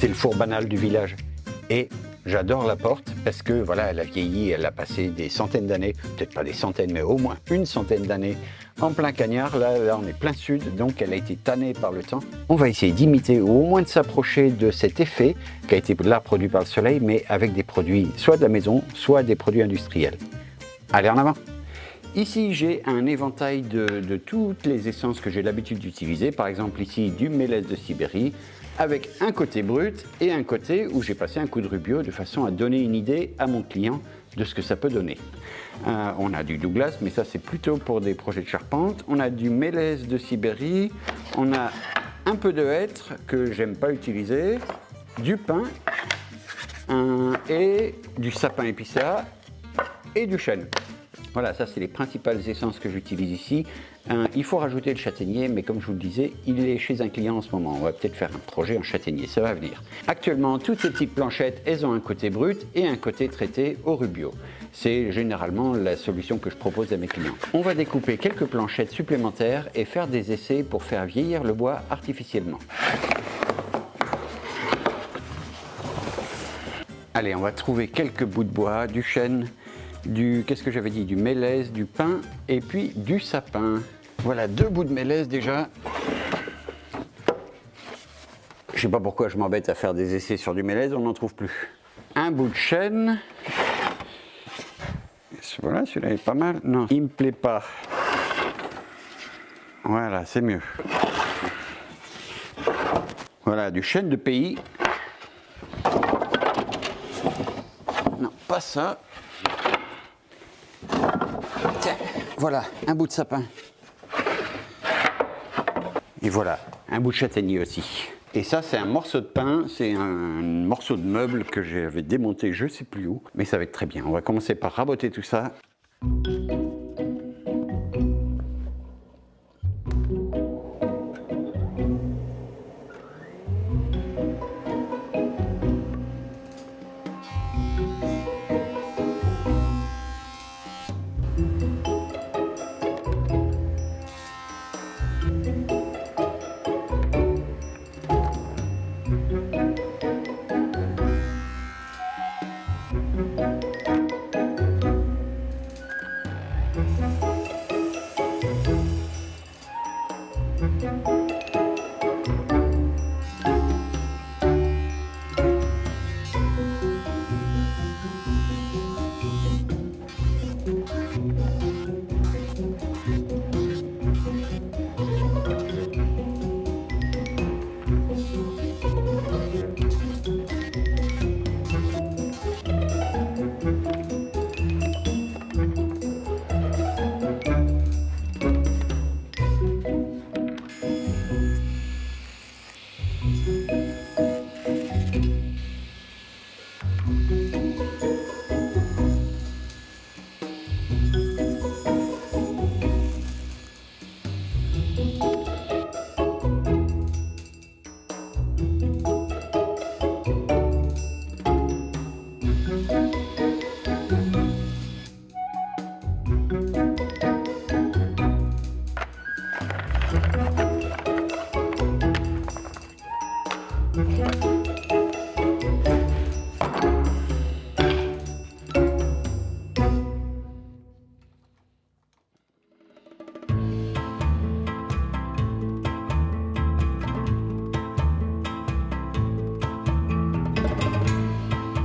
C'est le four banal du village. Et j'adore la porte parce que voilà, elle a vieilli, elle a passé des centaines d'années, peut-être pas des centaines, mais au moins une centaine d'années en plein cagnard. Là, on est plein sud, donc elle a été tannée par le temps. On va essayer d'imiter ou au moins de s'approcher de cet effet qui a été là produit par le soleil, mais avec des produits soit de la maison, soit des produits industriels. Allez, en avant! Ici, j'ai un éventail de toutes les essences que j'ai l'habitude d'utiliser. Par exemple, ici, du mélèze de Sibérie, avec un côté brut et un côté où j'ai passé un coup de rubio de façon à donner une idée à mon client de ce que ça peut donner. On a du Douglas, mais ça c'est plutôt pour des projets de charpente. On a du mélèze de Sibérie, on a un peu de hêtre que j'aime pas utiliser, du pin et du sapin épicéa et du chêne. Voilà, ça c'est les principales essences que j'utilise ici. Il faut rajouter le châtaignier, mais comme je vous le disais, il est chez un client en ce moment. On va peut-être faire un projet en châtaignier, ça va venir. Actuellement, toutes ces petites planchettes, elles ont un côté brut et un côté traité au rubio. C'est généralement la solution que je propose à mes clients. On va découper quelques planchettes supplémentaires et faire des essais pour faire vieillir le bois artificiellement. Allez, on va trouver quelques bouts de bois, du chêne, qu'est-ce que j'avais dit, du mélèze, du pin et puis du sapin. Voilà, 2 bouts de mélèze déjà. Je sais pas pourquoi je m'embête à faire des essais sur du mélèze, on n'en trouve plus. Un bout de chêne. Voilà, celui-là est pas mal. Non, il me plaît pas. Voilà, c'est mieux. Voilà, du chêne de pays. Non, pas ça. Tiens, voilà, un bout de sapin. Et voilà, un bout de châtaignier aussi. Et ça, c'est un morceau de pain, c'est un morceau de meuble que j'avais démonté je ne sais plus où, mais ça va être très bien. On va commencer par raboter tout ça.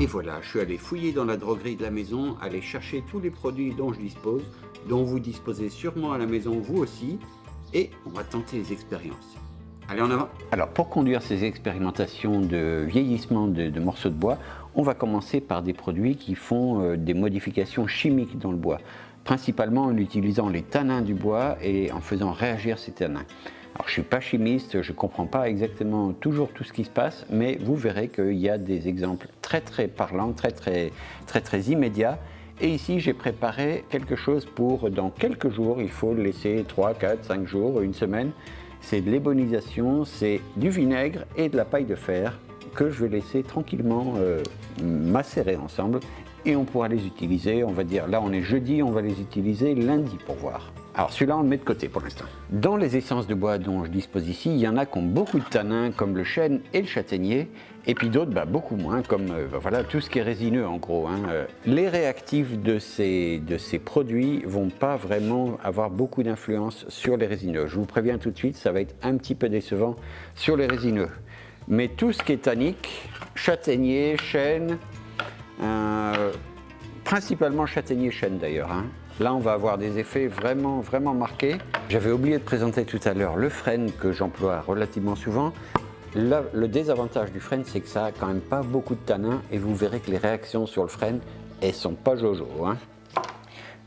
Et voilà, je suis allé fouiller dans la droguerie de la maison, aller chercher tous les produits dont je dispose, dont vous disposez sûrement à la maison vous aussi, et on va tenter les expériences. Allez, en avant! Alors, pour conduire ces expérimentations de vieillissement de morceaux de bois, on va commencer par des produits qui font des modifications chimiques dans le bois, principalement en utilisant les tanins du bois et en faisant réagir ces tanins. Alors, je ne suis pas chimiste, je ne comprends pas exactement toujours tout ce qui se passe, mais vous verrez qu'il y a des exemples très parlants, très immédiats. Et ici, j'ai préparé quelque chose pour dans quelques jours. Il faut le laisser 3, 4, 5 jours, une semaine. C'est de l'ébonisation, c'est du vinaigre et de la paille de fer que je vais laisser tranquillement macérer ensemble. Et on pourra les utiliser, on va dire, là on est jeudi, on va les utiliser lundi pour voir. Alors celui-là, on le met de côté pour l'instant. Dans les essences de bois dont je dispose ici, il y en a qui ont beaucoup de tanins, comme le chêne et le châtaignier, et puis d'autres, beaucoup moins, comme voilà, tout ce qui est résineux en gros. Les réactifs de ces produits vont pas vraiment avoir beaucoup d'influence sur les résineux. Je vous préviens tout de suite, ça va être un petit peu décevant sur les résineux. Mais tout ce qui est tannique, châtaignier, chêne, principalement châtaignier, chêne d'ailleurs. Là, on va avoir des effets vraiment, vraiment marqués. J'avais oublié de présenter tout à l'heure le frêne que j'emploie relativement souvent. Là, le désavantage du frêne, c'est que ça a quand même pas beaucoup de tanins et vous verrez que les réactions sur le frêne, elles sont pas jojo.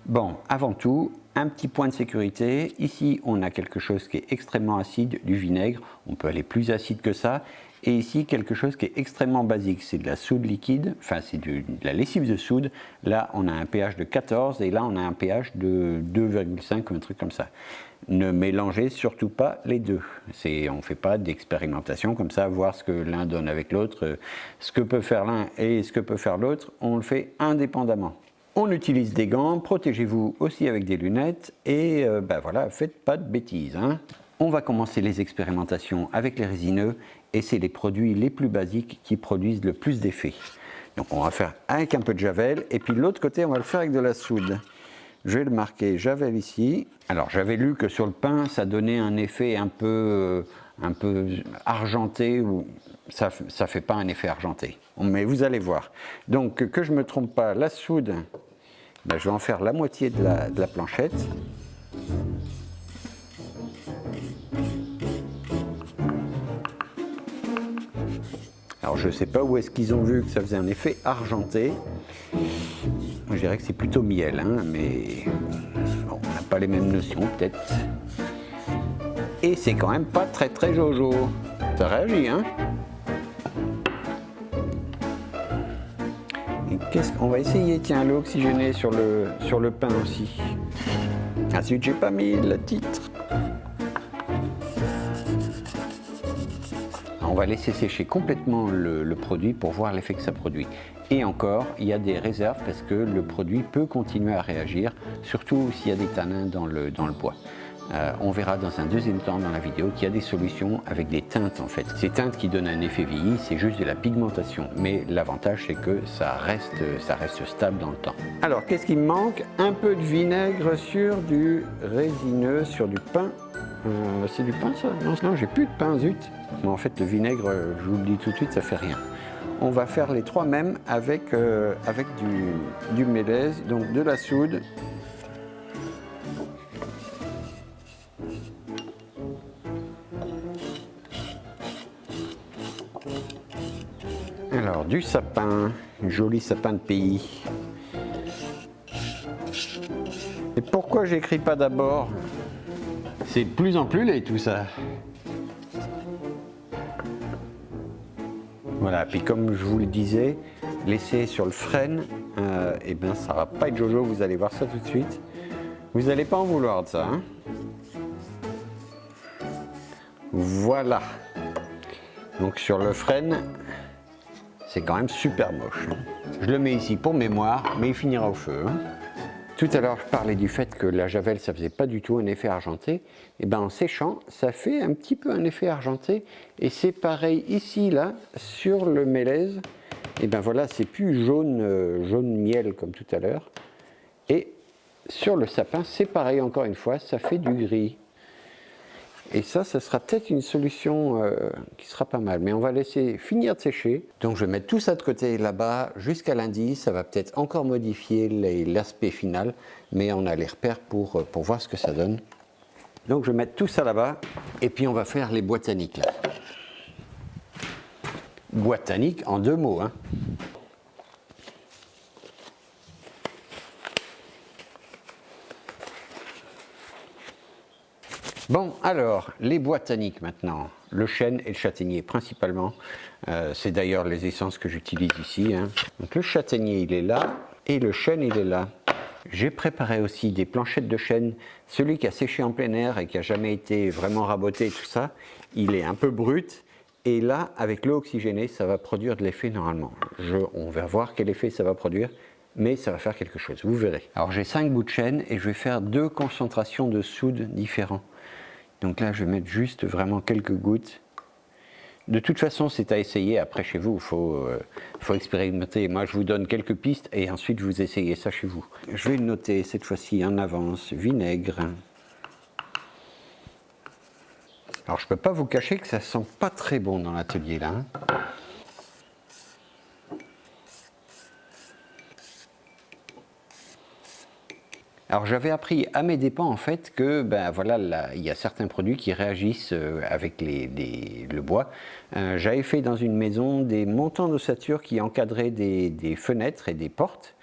Bon, avant tout, un petit point de sécurité. Ici, on a quelque chose qui est extrêmement acide, du vinaigre. On peut aller plus acide que ça. Et ici, quelque chose qui est extrêmement basique. C'est de la soude liquide, enfin c'est de la lessive de soude. Là, on a un pH de 14 et là, on a un pH de 2,5 ou un truc comme ça. Ne mélangez surtout pas les deux. On ne fait pas d'expérimentation comme ça, voir ce que l'un donne avec l'autre. Ce que peut faire l'un et ce que peut faire l'autre, on le fait indépendamment. On utilise des gants, protégez-vous aussi avec des lunettes et voilà, faites pas de bêtises. On va commencer les expérimentations avec les résineux et c'est les produits les plus basiques qui produisent le plus d'effets. Donc on va faire avec un peu de javel et puis de l'autre côté on va le faire avec de la soude. Je vais le marquer javel ici. Alors j'avais lu que sur le pain ça donnait un effet un peu argenté, ou ça fait pas un effet argenté. Mais vous allez voir. Donc que je me trompe pas, la soude, je vais en faire la moitié de la planchette. Alors je ne sais pas où est-ce qu'ils ont vu que ça faisait un effet argenté. Je dirais que c'est plutôt miel, mais bon, on n'a pas les mêmes notions peut-être. Et c'est quand même pas très très jojo. Ça réagit, Et qu'est-ce qu'on va essayer? Tiens, l'eau oxygénée sur le pain aussi. Ah zut, j'ai pas mis le titre. On va laisser sécher complètement le produit pour voir l'effet que ça produit. Et encore, il y a des réserves parce que le produit peut continuer à réagir, surtout s'il y a des tanins dans le bois. On verra dans un deuxième temps dans la vidéo qu'il y a des solutions avec des teintes en fait. Ces teintes qui donnent un effet vieilli, c'est juste de la pigmentation. Mais l'avantage c'est que ça reste stable dans le temps. Alors qu'est-ce qui me manque? Un peu de vinaigre sur du résineux, sur du pain. C'est du pain ça? Non, j'ai plus de pain, zut. Mais en fait le vinaigre, je vous le dis tout de suite, ça fait rien. On va faire les trois mêmes avec du mélèze, donc de la soude. Alors du sapin, joli sapin de pays. Et pourquoi j'écris pas d'abord? C'est de plus en plus laid tout ça. Voilà, puis comme je vous le disais, laisser sur le frêne, ça va pas être jojo, vous allez voir ça tout de suite. Vous n'allez pas en vouloir de ça. Voilà. Donc sur le frêne, c'est quand même super moche. Je le mets ici pour mémoire, mais il finira au feu. Tout à l'heure, je parlais du fait que la javel, ça faisait pas du tout un effet argenté. Et en séchant, ça fait un petit peu un effet argenté. Et c'est pareil ici, là, sur le mélèze. Voilà, c'est plus jaune miel comme tout à l'heure. Et sur le sapin, c'est pareil encore une fois, ça fait du gris. Et ça sera peut-être une solution qui sera pas mal. Mais on va laisser finir de sécher. Donc je vais mettre tout ça de côté là-bas jusqu'à lundi. Ça va peut-être encore modifier l'aspect final. Mais on a les repères pour voir ce que ça donne. Donc je vais mettre tout ça là-bas. Et puis on va faire les bois tanniques là. Bois tanniques en deux mots. Bon, alors, les bois tanniques maintenant, le chêne et le châtaignier principalement. C'est d'ailleurs les essences que j'utilise ici. Donc le châtaignier, il est là, et le chêne, il est là. J'ai préparé aussi des planchettes de chêne. Celui qui a séché en plein air et qui n'a jamais été vraiment raboté et tout ça, il est un peu brut. Et là, avec l'eau oxygénée, ça va produire de l'effet normalement. On va voir quel effet ça va produire. mais ça va faire quelque chose, vous verrez. Alors j'ai 5 bouts de chaîne et je vais faire 2 concentrations de soude différents. Donc là je vais mettre juste vraiment quelques gouttes. De toute façon c'est à essayer, après chez vous il faut expérimenter. Moi je vous donne quelques pistes et ensuite vous essayez ça chez vous. Je vais noter cette fois-ci en avance, vinaigre. Alors je ne peux pas vous cacher que ça sent pas très bon dans l'atelier là. Alors j'avais appris à mes dépens en fait que ben voilà, là, il y a certains produits qui réagissent avec le bois. J'avais fait dans une maison des montants d'ossature qui encadraient des fenêtres et des portes.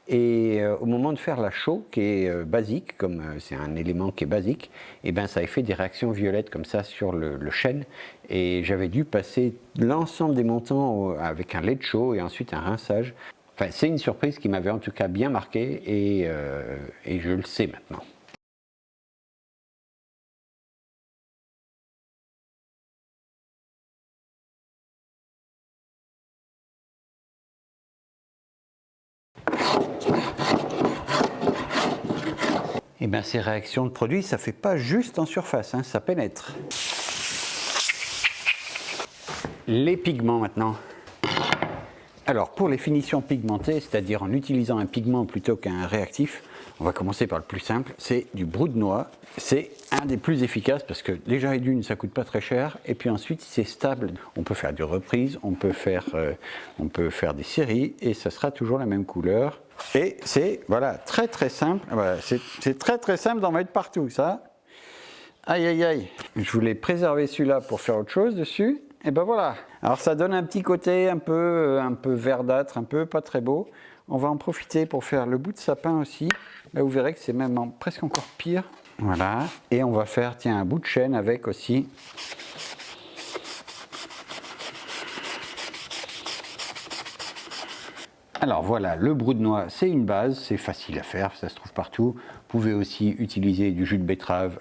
Et au moment de faire la chaux, qui est basique, comme c'est un élément qui est basique, et ben ça avait fait des réactions violettes comme ça sur le chêne. Et j'avais dû passer l'ensemble des montants avec un lait de chaux et ensuite un rinçage. Enfin, c'est une surprise qui m'avait en tout cas bien marqué et je le sais maintenant. Et bien ces réactions de produits, ça ne fait pas juste en surface, hein, ça pénètre. Les pigments maintenant. Alors pour les finitions pigmentées, c'est-à-dire en utilisant un pigment plutôt qu'un réactif, on va commencer par le plus simple, c'est du brou de noix. C'est un des plus efficaces parce que déjà et d'une ça coûte pas très cher et puis ensuite c'est stable. On peut faire des reprises, on peut faire des séries et ça sera toujours la même couleur. Et c'est voilà très très simple. Voilà, c'est très très simple d'en mettre partout ça. Aïe aïe aïe. Je voulais préserver celui-là pour faire autre chose dessus. Et ben voilà. Alors ça donne un petit côté un peu verdâtre, un peu pas très beau. On va en profiter pour faire le bout de sapin aussi. Là vous verrez que c'est même presque encore pire. Voilà. Et on va faire tiens un bout de chêne avec aussi. Alors voilà, le brou de noix, c'est une base, c'est facile à faire, ça se trouve partout. Vous pouvez aussi utiliser du jus de betterave,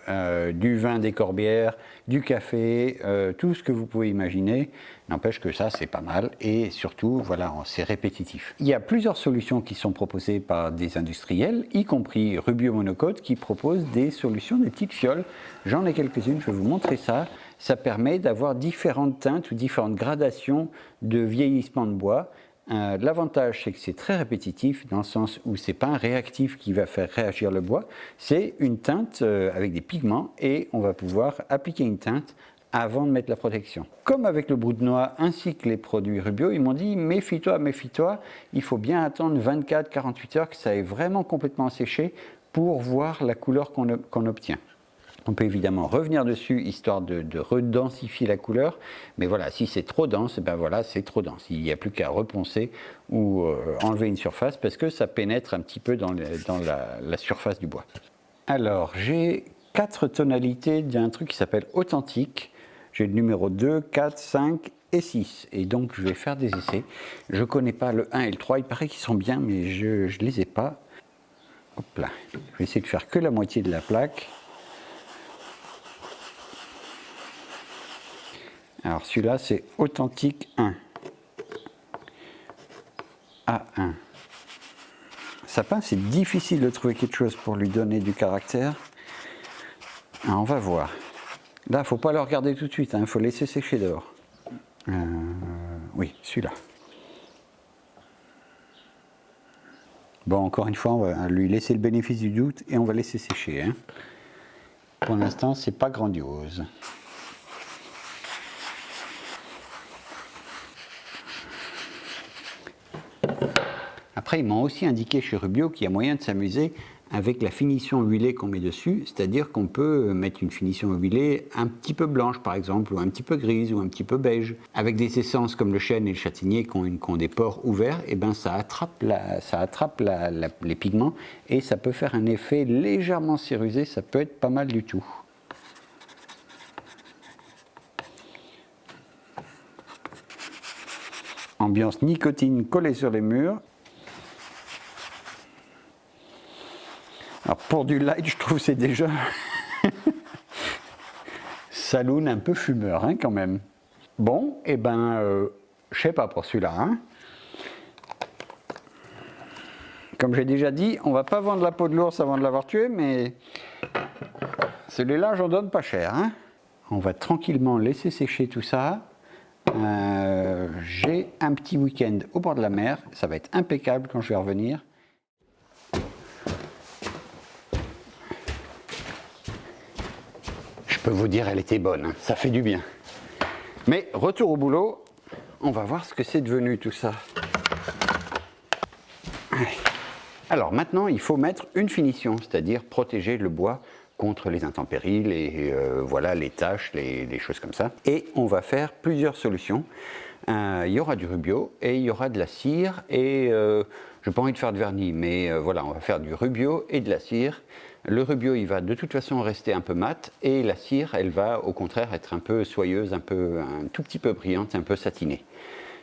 du vin des Corbières, du café, tout ce que vous pouvez imaginer. N'empêche que ça, c'est pas mal et surtout, voilà, c'est répétitif. Il y a plusieurs solutions qui sont proposées par des industriels, y compris Rubio Monocote, qui propose des solutions, des petites fioles. J'en ai quelques-unes, je vais vous montrer ça. Ça permet d'avoir différentes teintes ou différentes gradations de vieillissement de bois. L'avantage, c'est que c'est très répétitif dans le sens où c'est pas un réactif qui va faire réagir le bois, c'est une teinte avec des pigments et on va pouvoir appliquer une teinte avant de mettre la protection. Comme avec le brou de noix ainsi que les produits Rubio, ils m'ont dit méfie-toi, méfie-toi, il faut bien attendre 24-48 heures que ça ait vraiment complètement séché pour voir la couleur qu'on obtient. On peut évidemment revenir dessus histoire de redensifier la couleur, mais voilà, si c'est trop dense, ben voilà, c'est trop dense. Il n'y a plus qu'à reponcer ou enlever une surface parce que ça pénètre un petit peu dans la surface du bois. Alors, j'ai 4 tonalités d'un truc qui s'appelle Authentique. J'ai le numéro 2, 4, 5 et 6. Et donc, je vais faire des essais. Je ne connais pas le 1 et le 3. Il paraît qu'ils sont bien, mais je ne les ai pas. Hop là. Je vais essayer de faire que la moitié de la plaque. Alors celui-là c'est Authentique 1. A1. Sapin, c'est difficile de trouver quelque chose pour lui donner du caractère. Alors, on va voir. Là, il ne faut pas le regarder tout de suite, il faut laisser sécher dehors. Oui, celui-là. Bon, encore une fois, on va lui laisser le bénéfice du doute et on va laisser sécher. Hein. Pour l'instant, c'est pas grandiose. Après, ils m'ont aussi indiqué chez Rubio qu'il y a moyen de s'amuser avec la finition huilée qu'on met dessus, c'est-à-dire qu'on peut mettre une finition huilée un petit peu blanche par exemple, ou un petit peu grise, ou un petit peu beige. Avec des essences comme le chêne et le châtaignier qui ont des pores ouverts, et ben ça attrape les pigments et ça peut faire un effet légèrement cérusé, ça peut être pas mal du tout. Ambiance nicotine collée sur les murs. Alors pour du light, je trouve que c'est déjà saloon un peu fumeur hein, quand même. Bon, et ben, je sais pas pour celui-là. Hein. Comme j'ai déjà dit, on ne va pas vendre la peau de l'ours avant de l'avoir tué, mais celui-là, j'en donne pas cher. Hein. On va tranquillement laisser sécher tout ça. J'ai un petit week-end au bord de la mer. Ça va être impeccable quand je vais revenir. Je peux vous dire, elle était bonne. Hein. Ça fait du bien. Mais retour au boulot. On va voir ce que c'est devenu tout ça. Alors maintenant, il faut mettre une finition, c'est-à-dire protéger le bois contre les intempéries, voilà, les taches, les choses comme ça. Et on va faire plusieurs solutions. Il y aura du rubio et il y aura de la cire. Et je n'ai pas envie de faire de vernis, mais voilà, on va faire du rubio et de la cire. Le rubio, il va de toute façon rester un peu mat, et la cire, elle va au contraire être un peu soyeuse, un tout petit peu brillante, un peu satinée.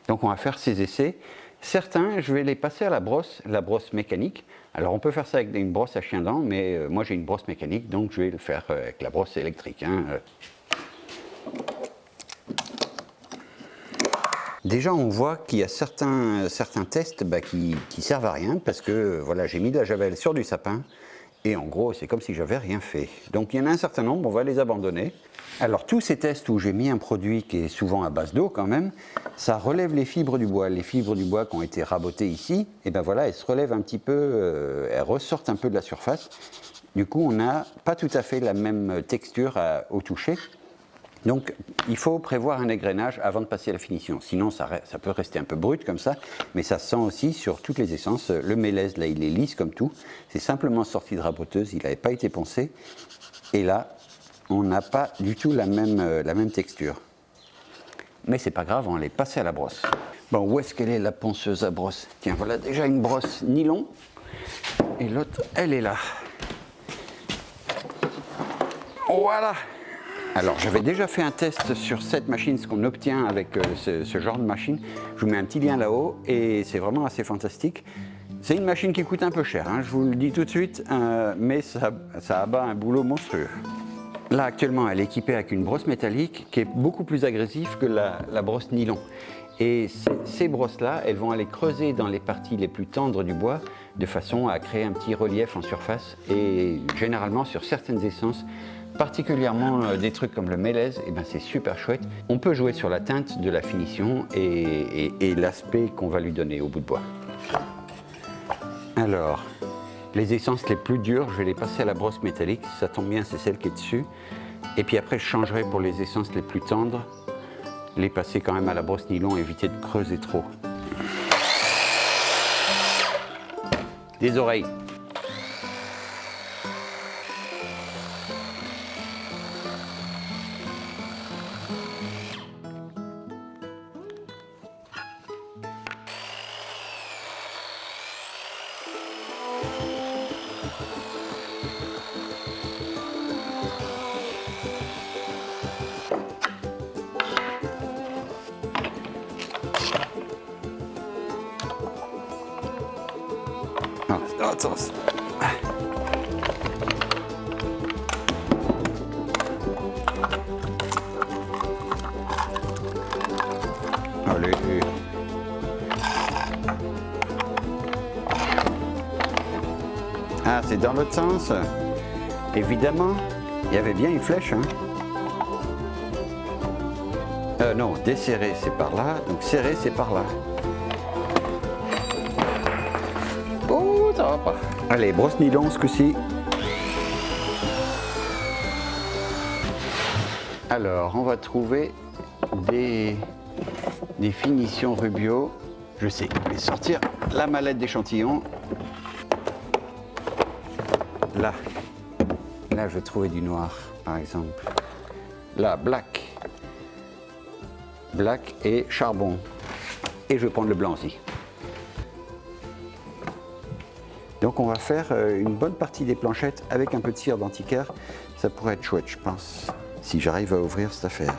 Donc on va faire ces essais. Certains, je vais les passer à la brosse mécanique. Alors on peut faire ça avec une brosse à chien-dent, mais moi j'ai une brosse mécanique, donc je vais le faire avec la brosse électrique. Hein. Déjà on voit qu'il y a certains tests qui servent à rien, parce que voilà, j'ai mis de la javel sur du sapin, et en gros c'est comme si j'avais rien fait. Donc il y en a un certain nombre, on va les abandonner. Alors tous ces tests où j'ai mis un produit qui est souvent à base d'eau quand même, ça relève les fibres du bois. Les fibres du bois qui ont été rabotées ici, et ben voilà, elles se relèvent un petit peu, elles ressortent un peu de la surface. Du coup on n'a pas tout à fait la même texture au toucher. Donc il faut prévoir un égrenage avant de passer à la finition. Sinon ça peut rester un peu brut comme ça, mais ça sent aussi sur toutes les essences. Le mélèze là il est lisse comme tout, c'est simplement sorti de raboteuse, il n'avait pas été poncé. Et là, on n'a pas du tout la même texture. Mais c'est pas grave, on va les passer à la brosse. Bon, où est-ce qu'elle est la ponceuse à brosse? Tiens, voilà déjà une brosse nylon. Et l'autre, elle est là. Voilà. Alors, j'avais déjà fait un test sur cette machine, ce qu'on obtient avec ce genre de machine. Je vous mets un petit lien là-haut, et c'est vraiment assez fantastique. C'est une machine qui coûte un peu cher, hein, je vous le dis tout de suite, mais ça abat un boulot monstrueux. Là, actuellement, elle est équipée avec une brosse métallique qui est beaucoup plus agressive que la brosse nylon. Et ces brosses-là, elles vont aller creuser dans les parties les plus tendres du bois de façon à créer un petit relief en surface. Et généralement, sur certaines essences, particulièrement des trucs comme le mélèze, eh ben c'est super chouette. On peut jouer sur la teinte de la finition et l'aspect qu'on va lui donner au bout de bois. Alors, les essences les plus dures, je vais les passer à la brosse métallique. Si ça tombe bien, c'est celle qui est dessus. Et puis après, je changerai pour les essences les plus tendres. Les passer quand même à la brosse nylon, éviter de creuser trop. Des oreilles. Attention. Allez. Ah, c'est dans l'autre sens. Évidemment, il y avait bien une flèche. Hein. Non, desserrer c'est par là, donc serrer c'est par là. Ça va pas. Allez, brosse nylon ce coup-ci. Alors, on va trouver des finitions rubio. Je sais, je vais sortir la mallette d'échantillons. Là, je vais trouver du noir, par exemple. Là, black. Black et charbon. Et je vais prendre le blanc aussi. Donc on va faire une bonne partie des planchettes avec un peu de cire d'antiquaire. Ça pourrait être chouette, je pense, si j'arrive à ouvrir cette affaire.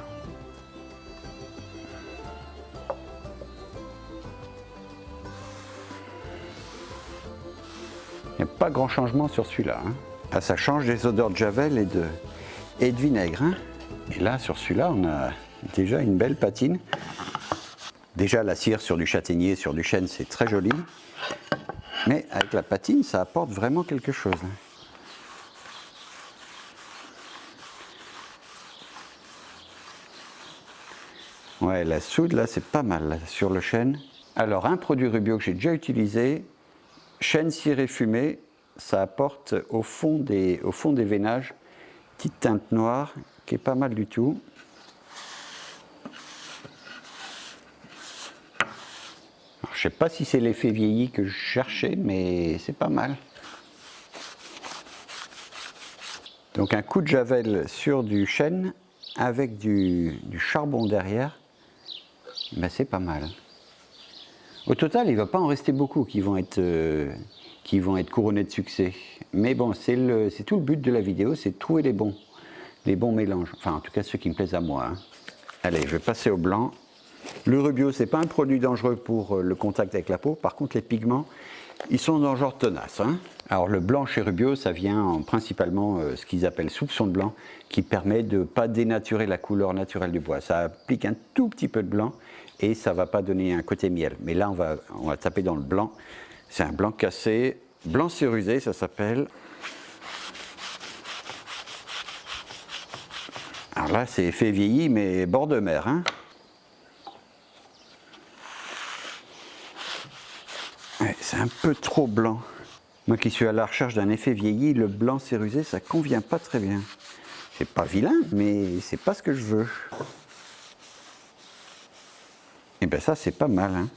Il n'y a pas grand changement sur celui-là. Hein. Ah, ça change des odeurs de javel et de vinaigre. Hein. Et là, sur celui-là, on a déjà une belle patine. Déjà, la cire sur du châtaignier, sur du chêne, c'est très joli. Mais avec la patine, ça apporte vraiment quelque chose. Ouais, la soude là, c'est pas mal là, sur le chêne. Alors, un produit Rubio que j'ai déjà utilisé, chêne ciré fumé, ça apporte au fond des veinages, petite teinte noire qui est pas mal du tout. Alors, je sais pas si c'est l'effet vieilli que je cherchais, mais c'est pas mal. Donc un coup de javel sur du chêne avec du charbon derrière, ben c'est pas mal. Au total, il ne va pas en rester beaucoup qui vont être couronnés de succès. Mais bon, c'est tout le but de la vidéo, c'est de trouver les bons mélanges. Enfin, en tout cas, ceux qui me plaisent à moi. Hein. Allez, je vais passer au blanc. Le Rubio, ce n'est pas un produit dangereux pour le contact avec la peau. Par contre, les pigments, ils sont dans le genre tenace. Hein. Alors, le blanc chez Rubio, ça vient principalement ce qu'ils appellent soupçon de blanc, qui permet de ne pas dénaturer la couleur naturelle du bois. Ça applique un tout petit peu de blanc et ça ne va pas donner un côté miel. Mais là, on va taper dans le blanc. C'est un blanc cassé, blanc cérusé, ça s'appelle. Alors là, c'est effet vieilli, mais bord de mer. Hein. Ouais, c'est un peu trop blanc. Moi qui suis à la recherche d'un effet vieilli, le blanc cérusé, ça convient pas très bien. C'est pas vilain, mais c'est pas ce que je veux. Et bien ça, c'est pas mal. Hein.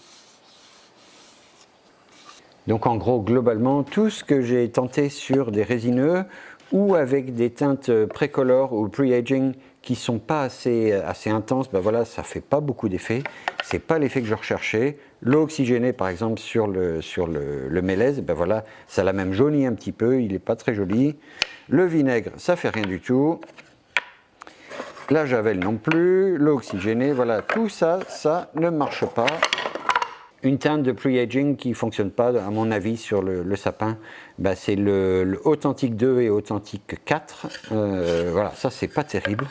Donc en gros, globalement, tout ce que j'ai tenté sur des résineux ou avec des teintes précolor ou pre-aging qui ne sont pas assez intenses, ben voilà, ça ne fait pas beaucoup d'effet. Ce n'est pas l'effet que je recherchais. L'eau oxygénée, par exemple, sur le mélèze, ben voilà, ça l'a même jauni un petit peu, il n'est pas très joli. Le vinaigre, ça ne fait rien du tout. La javel non plus. L'eau oxygénée, voilà, tout ça, ça ne marche pas. Une teinte de pre-aging qui ne fonctionne pas, à mon avis, sur le sapin, bah c'est le Authentique 2 et Authentique 4. Voilà, ça, c'est pas terrible.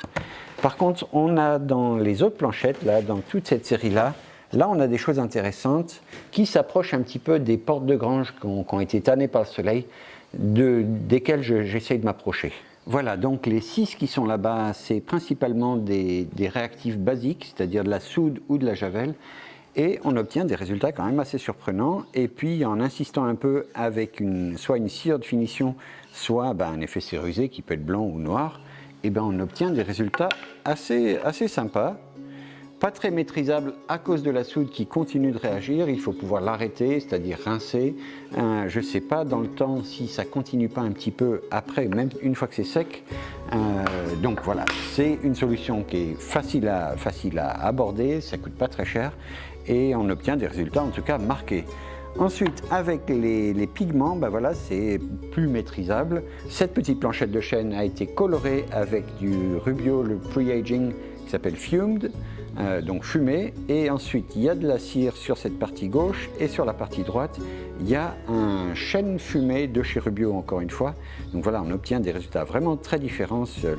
Par contre, on a dans les autres planchettes, là, dans toute cette série-là, on a des choses intéressantes qui s'approchent un petit peu des portes de grange qui ont été tannées par le soleil, desquelles j'essaye de m'approcher. Voilà, donc les 6 qui sont là-bas, c'est principalement des réactifs basiques, c'est-à-dire de la soude ou de la javel. Et on obtient des résultats quand même assez surprenants. Et puis en insistant un peu avec soit une cire de finition, soit un effet cérusé qui peut être blanc ou noir, et on obtient des résultats assez sympas. Pas très maîtrisable à cause de la soude qui continue de réagir. Il faut pouvoir l'arrêter, c'est-à-dire rincer. Je ne sais pas dans le temps si ça continue pas un petit peu après, même une fois que c'est sec. Donc voilà, c'est une solution qui est facile à aborder, ça ne coûte pas très cher et on obtient des résultats en tout cas marqués. Ensuite, avec les pigments, voilà, c'est plus maîtrisable. Cette petite planchette de chêne a été colorée avec du Rubio, le pre-aging qui s'appelle Fumed, donc fumé. Et ensuite, il y a de la cire sur cette partie gauche et sur la partie droite, il y a un chêne fumé de chez Rubio encore une fois. Donc voilà, on obtient des résultats vraiment très différents sur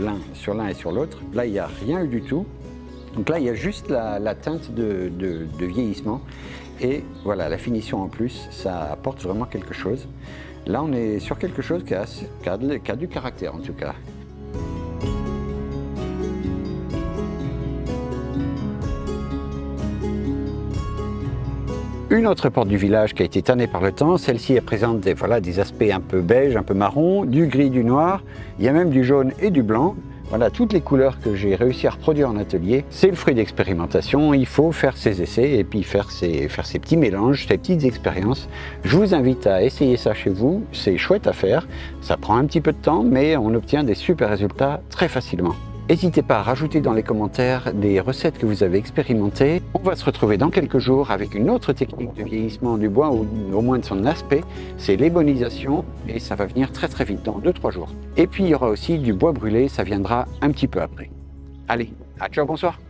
l'un et sur l'autre. Là, il n'y a rien eu du tout. Donc là, il y a juste la teinte de vieillissement. Et voilà, la finition en plus, ça apporte vraiment quelque chose. Là, on est sur quelque chose qui a du caractère en tout cas. Une autre porte du village qui a été tannée par le temps, celle-ci elle présente des aspects un peu beige, un peu marron, du gris, du noir, il y a même du jaune et du blanc. Voilà, toutes les couleurs que j'ai réussi à reproduire en atelier, c'est le fruit d'expérimentation. Il faut faire ses essais et puis faire ses petits mélanges, ses petites expériences. Je vous invite à essayer ça chez vous, c'est chouette à faire. Ça prend un petit peu de temps, mais on obtient des super résultats très facilement. N'hésitez pas à rajouter dans les commentaires des recettes que vous avez expérimentées. On va se retrouver dans quelques jours avec une autre technique de vieillissement du bois, ou au moins de son aspect, c'est l'ébonisation, et ça va venir très vite, dans 2-3 jours. Et puis il y aura aussi du bois brûlé, ça viendra un petit peu après. Allez, à ciao, bonsoir.